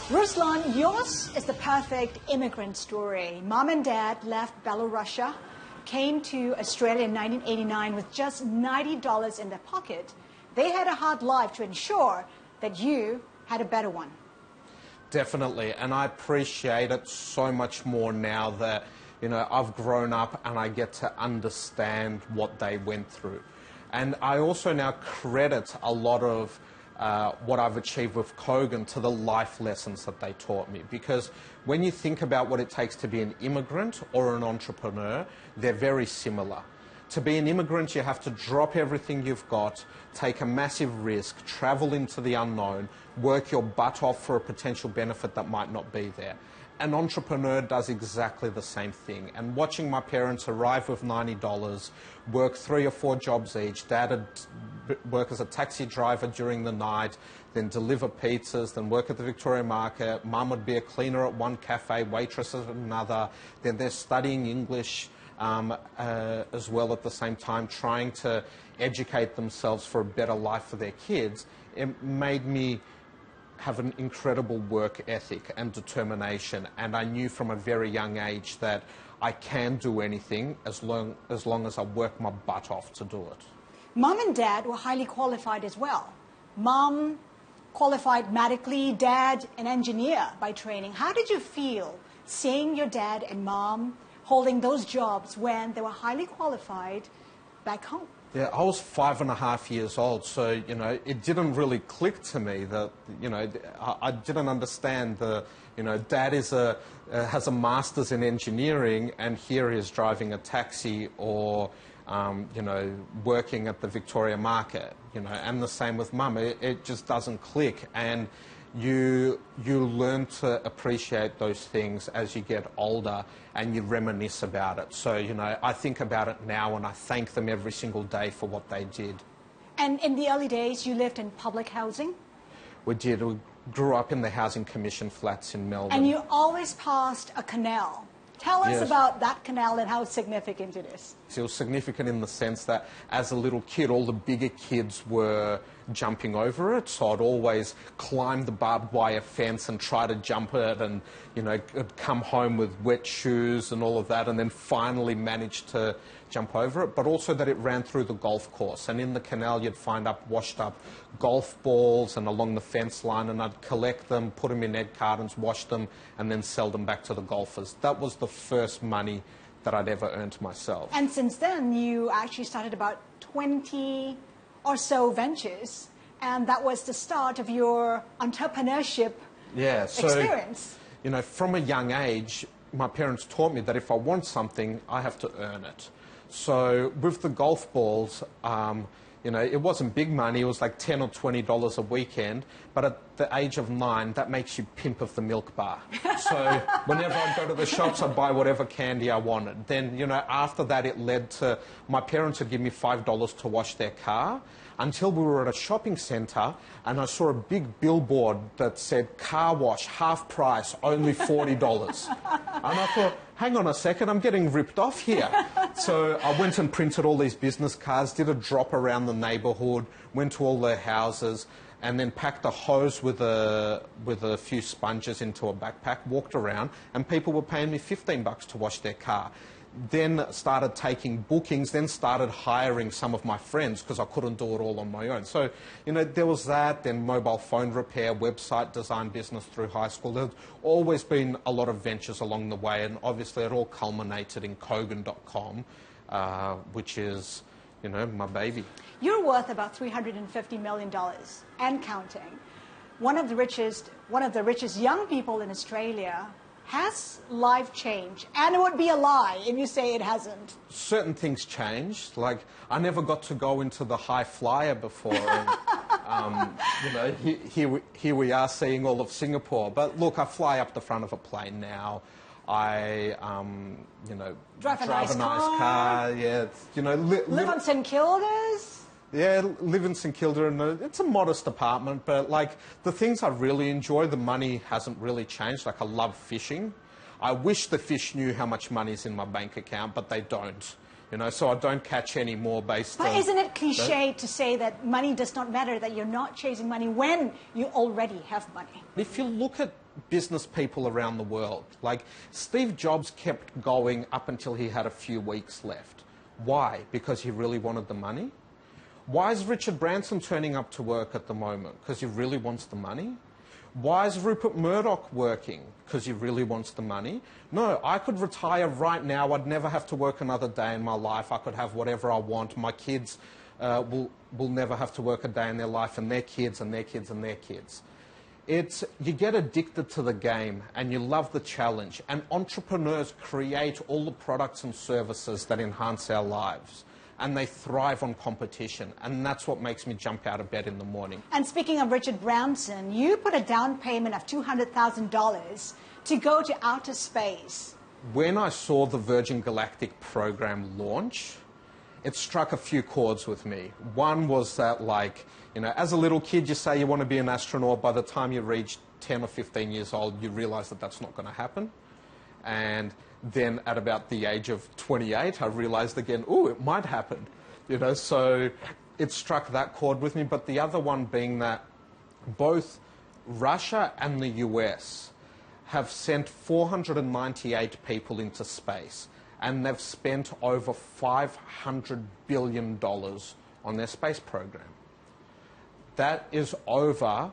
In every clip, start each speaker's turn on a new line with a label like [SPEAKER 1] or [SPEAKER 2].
[SPEAKER 1] Ruslan, yours is the perfect immigrant story. Mom and dad left Belarus, came to Australia in 1989 with just $90 in their pocket. They had a hard life to ensure that you had a better one.
[SPEAKER 2] Definitely, and I appreciate it so much more now that, I've grown up and I get to understand what they went through. And I also now credit a lot of what I've achieved with Kogan to the life lessons that they taught me. Because when you think about what it takes to be an immigrant or an entrepreneur, they're very similar. To be an immigrant, you have to drop everything you've got, take a massive risk, travel into the unknown, work your butt off for a potential benefit that might not be there. An entrepreneur does exactly the same thing. And watching my parents arrive with $90, work 3 or 4 jobs each, Dad would work as a taxi driver during the night, then deliver pizzas, then work at the Victoria Market, Mum would be a cleaner at one cafe, waitress at another, then they're studying English as well at the same time, trying to educate themselves for a better life for their kids. It made me have an incredible work ethic and determination, and I knew from a very young age that I can do anything as long as I work my butt off to do it.
[SPEAKER 1] Mom and Dad were highly qualified as well. Mom qualified medically, Dad an engineer by training. How did you feel seeing your dad and mom holding those jobs when they were highly qualified back home?
[SPEAKER 2] Yeah, I was 5.5 years old, so, it didn't really click to me that, I didn't understand Dad has a master's in engineering and here he is driving a taxi or, working at the Victoria Market, and the same with Mum. It just doesn't click, and you learn to appreciate those things as you get older and you reminisce about it. So, I think about it now and I thank them every single day for what they did.
[SPEAKER 1] And in the early days, you lived in public housing?
[SPEAKER 2] We did. We grew up in the Housing Commission flats in Melbourne.
[SPEAKER 1] And you always passed a canal. Tell us
[SPEAKER 2] Yes.
[SPEAKER 1] about that canal and how significant it is.
[SPEAKER 2] It was significant in the sense that as a little kid, all the bigger kids were jumping over it. So I'd always climb the barbed wire fence and try to jump it and, I'd come home with wet shoes and all of that and then finally managed to jump over it. But also that it ran through the golf course. And in the canal, you'd find washed up golf balls and along the fence line, and I'd collect them, put them in egg cartons, wash them, and then sell them back to the golfers. That was the first money that I'd ever earned myself.
[SPEAKER 1] And since then, you actually started about 20 or so ventures, and that was the start of your entrepreneurship experience.
[SPEAKER 2] From a young age, my parents taught me that if I want something, I have to earn it. So with the golf balls, it wasn't big money. It was like $10 or $20 a weekend. But at the age of 9, that makes you pimp of the milk bar. So whenever I'd go to the shops, I'd buy whatever candy I wanted. Then, after that, it led to my parents would give me $5 to wash their car until we were at a shopping centre and I saw a big billboard that said, car wash, half price, only $40. And I thought, hang on a second, I'm getting ripped off here. So I went and printed all these business cards, did a drop around the neighbourhood, went to all their houses, and then packed a hose with a few sponges into a backpack, walked around, and people were paying me $15 to wash their car. Then started taking bookings, then started hiring some of my friends because I couldn't do it all on my own. So, there was that, then mobile phone repair, website design business through high school. There's always been a lot of ventures along the way, and obviously it all culminated in Kogan.com, which is, my baby.
[SPEAKER 1] You're worth about $350 million and counting. One of the richest young people in Australia. Has life changed? And it would be a lie if you say it hasn't.
[SPEAKER 2] Certain things changed. Like, I never got to go into the High Flyer before. And, here we are seeing all of Singapore. But look, I fly up the front of a plane now. I,
[SPEAKER 1] drive a nice car.
[SPEAKER 2] Yeah,
[SPEAKER 1] live on St Kilda's.
[SPEAKER 2] Yeah, live in St Kilda, and it's a modest apartment, but the things I really enjoy, the money hasn't really changed. I love fishing. I wish the fish knew how much money's in my bank account, but they don't. So I don't catch any more based on...
[SPEAKER 1] But isn't it cliche to say that money does not matter, that you're not chasing money when you already have money?
[SPEAKER 2] If you look at business people around the world. Like, Steve Jobs kept going up until he had a few weeks left. Why? Because he really wanted the money? Why is Richard Branson turning up to work at the moment? Because he really wants the money? Why is Rupert Murdoch working? Because he really wants the money? No, I could retire right now. I'd never have to work another day in my life. I could have whatever I want. My kids will never have to work a day in their life, and their kids and their kids and their kids. You get addicted to the game and you love the challenge. And entrepreneurs create all the products and services that enhance our lives. And they thrive on competition. And that's what makes me jump out of bed in the morning.
[SPEAKER 1] And speaking of Richard Branson, you put a down payment of $200,000 to go to outer space.
[SPEAKER 2] When I saw the Virgin Galactic program launch, it struck a few chords with me. One was that, like, you know, as a little kid, you say you want to be an astronaut. By the time you reach 10 or 15 years old, you realize that that's not going to happen. And then at about the age of 28, I realized again, oh, it might happen. You know, so it struck that chord with me. But the other one being that both Russia and the US have sent 498 people into space. And they've spent over $500 billion on their space program. That is over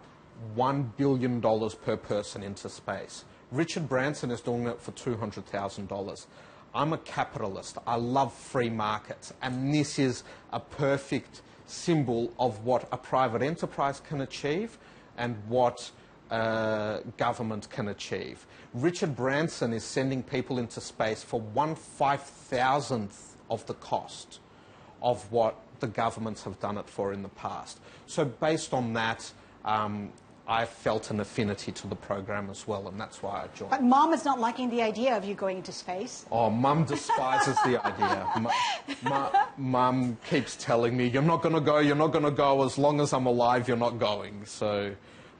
[SPEAKER 2] $1 billion per person into space. Richard Branson is doing it for $200,000. I'm a capitalist. I love free markets. And this is a perfect symbol of what a private enterprise can achieve and what government can achieve. Richard Branson is sending people into space for 1/5,000th of the cost of what the governments have done it for in the past. So based on that, I felt an affinity to the program as well, and that's why I joined.
[SPEAKER 1] But Mom is not liking the idea of you going into space.
[SPEAKER 2] Oh, Mum despises the idea. Mum keeps telling me, you're not going to go, you're not going to go. As long as I'm alive, you're not going. So,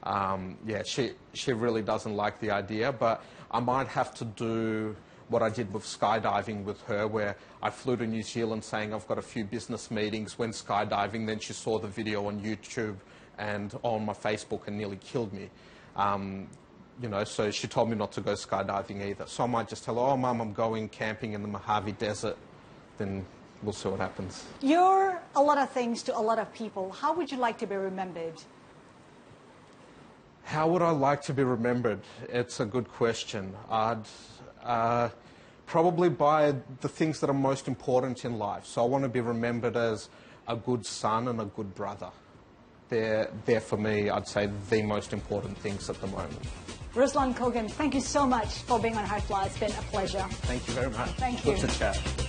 [SPEAKER 2] yeah, she really doesn't like the idea, but I might have to do what I did with skydiving with her, where I flew to New Zealand saying I've got a few business meetings, went skydiving, then she saw the video on YouTube and on my Facebook and nearly killed me. You know, so she told me not to go skydiving either. So I might just tell her, oh, Mum, I'm going camping in the Mojave Desert. Then we'll see what happens.
[SPEAKER 1] You're a lot of things to a lot of people. How would you like to be remembered?
[SPEAKER 2] How would I like to be remembered? It's a good question. I'd probably by the things that are most important in life. So I want to be remembered as a good son and a good brother. They're for me, I'd say, the most important things at the moment.
[SPEAKER 1] Ruslan Kogan, thank you so much for being on High Flyer. It's been a pleasure.
[SPEAKER 2] Thank you very much.
[SPEAKER 1] Thank you.
[SPEAKER 2] Good to chat.